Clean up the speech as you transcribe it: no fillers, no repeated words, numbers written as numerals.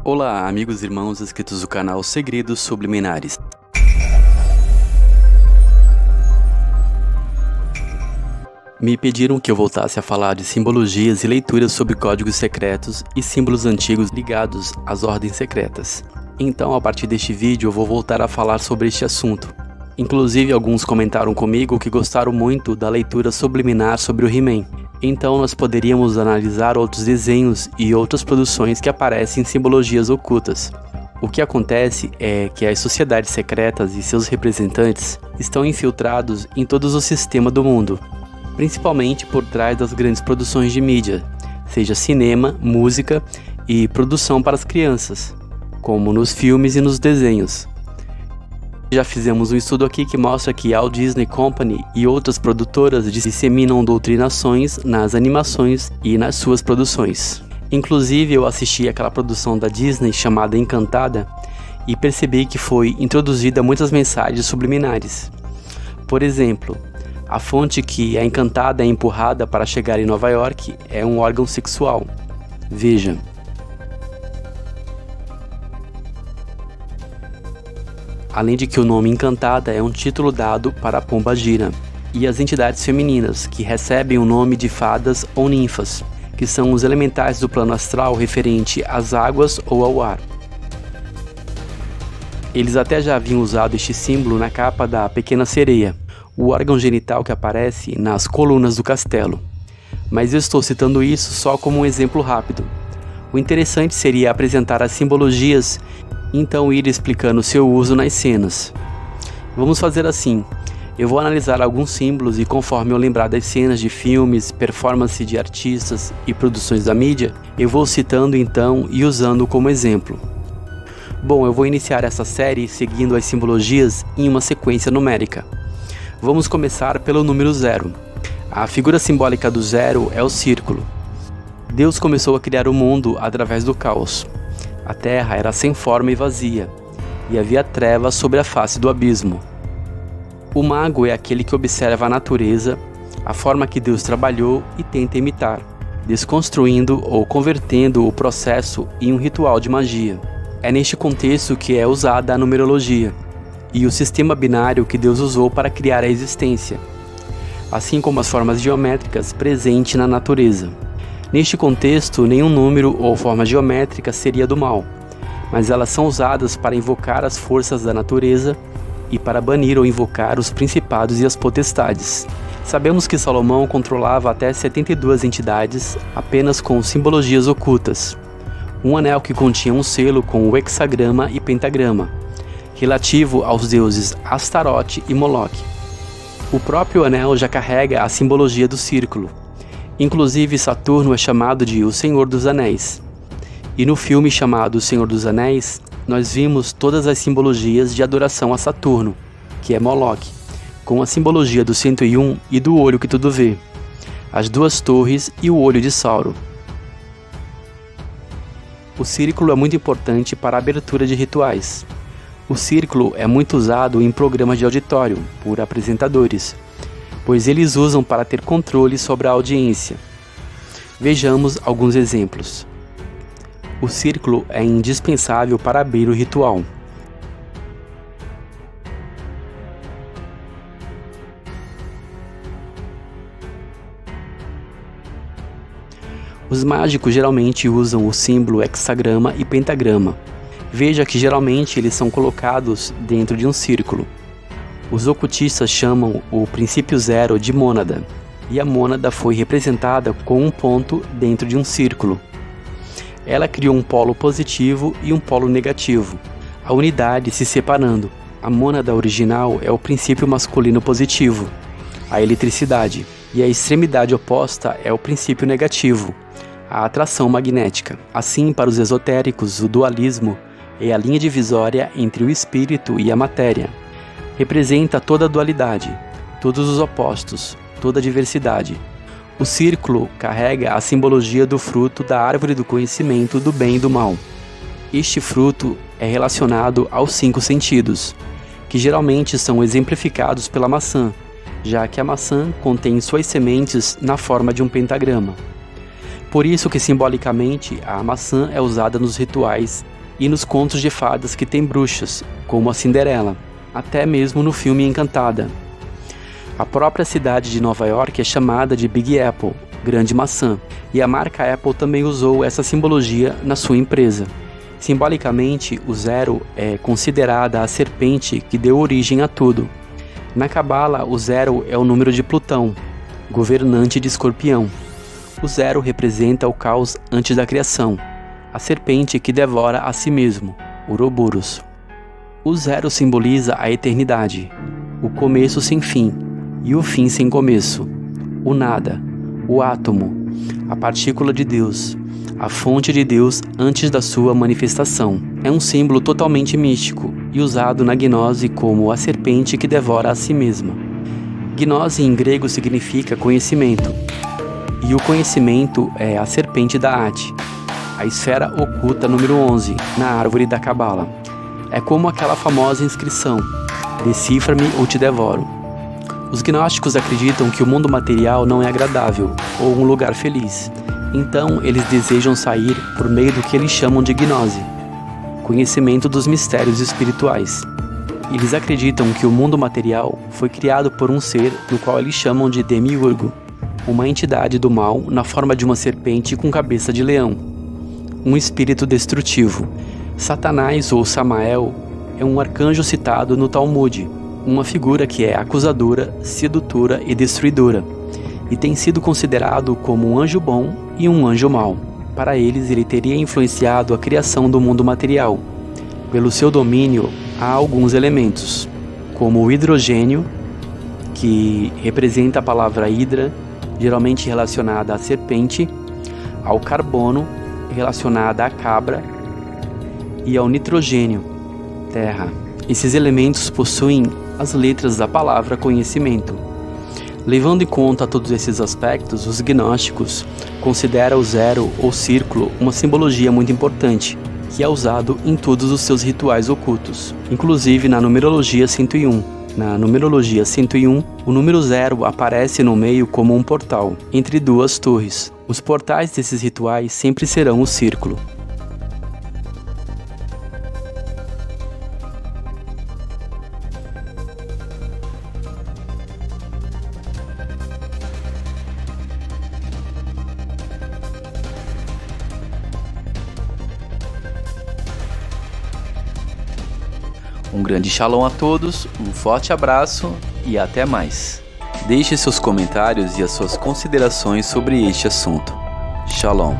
Olá, amigos e irmãos inscritos do canal Segredos Subliminares. Me pediram que eu voltasse a falar de simbologias e leituras sobre códigos secretos e símbolos antigos ligados às ordens secretas. Então, a partir deste vídeo, eu vou voltar a falar sobre este assunto. Inclusive, alguns comentaram comigo que gostaram muito da leitura subliminar sobre o He-Man. Então, nós poderíamos analisar outros desenhos e outras produções que aparecem em simbologias ocultas. O que acontece é que as sociedades secretas e seus representantes estão infiltrados em todos os sistemas do mundo, principalmente por trás das grandes produções de mídia, seja cinema, música e produção para as crianças, como nos filmes e nos desenhos. Já fizemos um estudo aqui que mostra que a Walt Disney Company e outras produtoras disseminam doutrinações nas animações e nas suas produções. Inclusive, eu assisti aquela produção da Disney chamada Encantada e percebi que foi introduzida muitas mensagens subliminares. Por exemplo, a fonte que a Encantada é empurrada para chegar em Nova York é um órgão sexual. Veja. Além de que o nome Encantada é um título dado para a Pombagira e as entidades femininas, que recebem o nome de fadas ou ninfas, que são os elementais do plano astral referente às águas ou ao ar. Eles até já haviam usado este símbolo na capa da Pequena Sereia, o órgão genital que aparece nas colunas do castelo. Mas eu estou citando isso só como um exemplo rápido. O interessante seria apresentar as simbologias e então ir explicando seu uso nas cenas. Vamos fazer assim. Eu vou analisar alguns símbolos e conforme eu lembrar das cenas de filmes, performance de artistas e produções da mídia, eu vou citando então e usando como exemplo. Bom, eu vou iniciar essa série seguindo as simbologias em uma sequência numérica. Vamos começar pelo número 0. A figura simbólica do 0 é o círculo. Deus começou a criar o mundo através do caos. A terra era sem forma e vazia, e havia trevas sobre a face do abismo. O mago é aquele que observa a natureza, a forma que Deus trabalhou e tenta imitar, desconstruindo ou convertendo o processo em um ritual de magia. É neste contexto que é usada a numerologia e o sistema binário que Deus usou para criar a existência, assim como as formas geométricas presentes na natureza. Neste contexto, nenhum número ou forma geométrica seria do mal, mas elas são usadas para invocar as forças da natureza e para banir ou invocar os principados e as potestades. Sabemos que Salomão controlava até 72 entidades apenas com simbologias ocultas. Um anel que continha um selo com o hexagrama e pentagrama, relativo aos deuses Astarote e Moloque. O próprio anel já carrega a simbologia do círculo. Inclusive, Saturno é chamado de o Senhor dos Anéis. E no filme chamado O Senhor dos Anéis, nós vimos todas as simbologias de adoração a Saturno, que é Moloque, com a simbologia do 101 e do olho que tudo vê, as duas torres e o olho de Sauron. O círculo é muito importante para a abertura de rituais. O círculo é muito usado em programas de auditório por apresentadores, pois eles usam para ter controle sobre a audiência. Vejamos alguns exemplos. O círculo é indispensável para abrir o ritual. Os mágicos geralmente usam o símbolo hexagrama e pentagrama. Veja que geralmente eles são colocados dentro de um círculo. Os ocultistas chamam o princípio zero de mônada, e a mônada foi representada com um ponto dentro de um círculo. Ela criou um polo positivo e um polo negativo, a unidade se separando. A mônada original é o princípio masculino positivo, a eletricidade, e a extremidade oposta é o princípio negativo, a atração magnética. Assim, para os esotéricos, o dualismo é a linha divisória entre o espírito e a matéria. Representa toda a dualidade, todos os opostos, toda a diversidade. O círculo carrega a simbologia do fruto da árvore do conhecimento do bem e do mal. Este fruto é relacionado aos 5 sentidos, que geralmente são exemplificados pela maçã, já que a maçã contém suas sementes na forma de um pentagrama. Por isso que simbolicamente a maçã é usada nos rituais e nos contos de fadas que tem bruxas, como a Cinderela, até mesmo no filme Encantada. A própria cidade de Nova York é chamada de Big Apple, Grande Maçã, e a marca Apple também usou essa simbologia na sua empresa. Simbolicamente, o zero é considerada a serpente que deu origem a tudo. Na Cabala, o zero é o número de Plutão, governante de Escorpião. O zero representa o caos antes da criação, a serpente que devora a si mesmo, Ouroboros. O zero simboliza a eternidade, o começo sem fim e o fim sem começo, o nada, o átomo, a partícula de Deus, a fonte de Deus antes da sua manifestação. É um símbolo totalmente místico e usado na gnose como a serpente que devora a si mesma. Gnose em grego significa conhecimento, e o conhecimento é a serpente da Ate, a esfera oculta número 11 na árvore da Cabala. É como aquela famosa inscrição: decifra-me ou te devoro. Os gnósticos acreditam que o mundo material não é agradável ou um lugar feliz. Então, eles desejam sair por meio do que eles chamam de gnose, conhecimento dos mistérios espirituais. Eles acreditam que o mundo material foi criado por um ser no qual eles chamam de demiurgo, uma entidade do mal na forma de uma serpente com cabeça de leão, um espírito destrutivo. Satanás ou Samael é um arcanjo citado no Talmud, uma figura que é acusadora, sedutora e destruidora, e tem sido considerado como um anjo bom e um anjo mau. Para eles, ele teria influenciado a criação do mundo material. Pelo seu domínio, há alguns elementos, como o hidrogênio, que representa a palavra hidra, geralmente relacionada à serpente, ao carbono, relacionada à cabra, e ao nitrogênio, terra. Esses elementos possuem as letras da palavra conhecimento. Levando em conta todos esses aspectos, os gnósticos consideram o zero ou círculo uma simbologia muito importante, que é usado em todos os seus rituais ocultos, inclusive na numerologia 101. Na numerologia 101, o número 0 aparece no meio como um portal, entre duas torres. Os portais desses rituais sempre serão o círculo. Um grande shalom a todos, um forte abraço e até mais. Deixe seus comentários e as suas considerações sobre este assunto. Shalom.